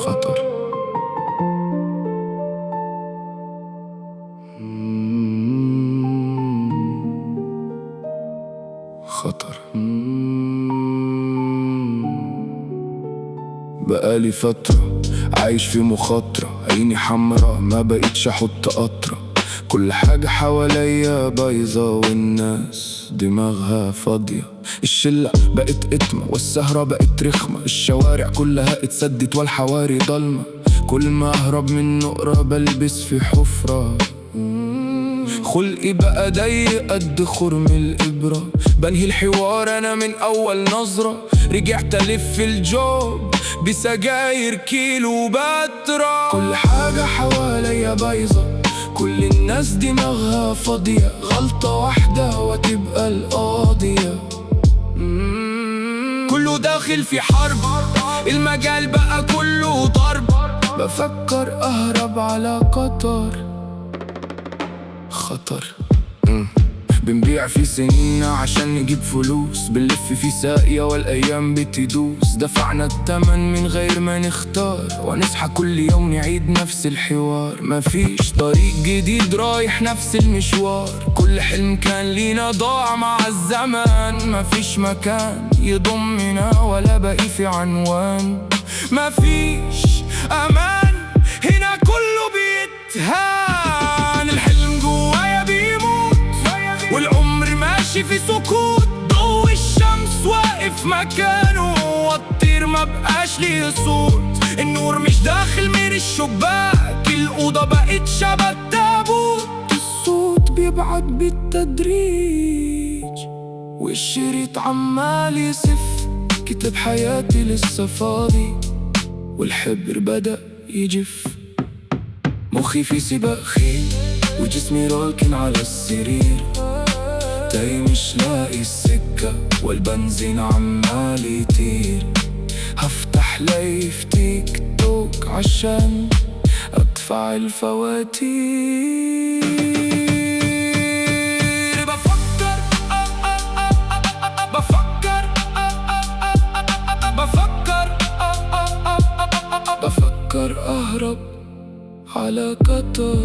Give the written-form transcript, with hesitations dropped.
خطر. خطر. بقالي فترة عايش في مخاطرة، عيني حمرا ما بقيتش احط قطرة. كل حاجة حواليا بايظة والناس دماغها فاضية. الشلة بقت اتمة والسهرة بقت رخمة، الشوارع كلها اتسدت والحواري ضلمة. كل ما اهرب من نقرة بلبس في حفرة. خلقي بقى ضيق قد خرم الإبرة، بنهي الحوار أنا من أول نظرة. رجعت ألف الجوب بسجاير كيلو باترة. كل حاجة حواليا بايظة، كل الناس دماغها فاضية. غلطة واحدة وتبقى القاضية. كله داخل في حرب، المجال بقى كله ضرب. بفكر أهرب على قطر. خطر. بنبيع في سنين عشان نجيب فلوس، بنلف في ساقية والأيام بتدوس. دفعنا التمن من غير ما نختار، ونصحى كل يوم نعيد نفس الحوار. مفيش طريق جديد رايح نفس المشوار، كل حلم كان لينا ضاع مع الزمن. مفيش مكان يضمنا ولا باقي في عنوان. مفيش أمان هنا كله بيتهان. الحلم جوايا بيموت والعمر ماشي في سكوت. ضوء الشمس واقف مكانه والطير ما بقاش ليه صوت. النور مش داخل من الشباك، الأوضة بقت شبه التابوت. الصوت بيبعد بالتدريج والشريط عمال يسف. كتاب حياتي لسه فاضي والحبر بدأ يجف. مخي في سباق خيل وجسمي راكن على السرير، تاي مش لاقي السكة والبنزين عمال يطير. هفتح لايف تيك توك عشان ادفع الفواتير. بفكر بفكر بفكر بفكر اهرب على قطر.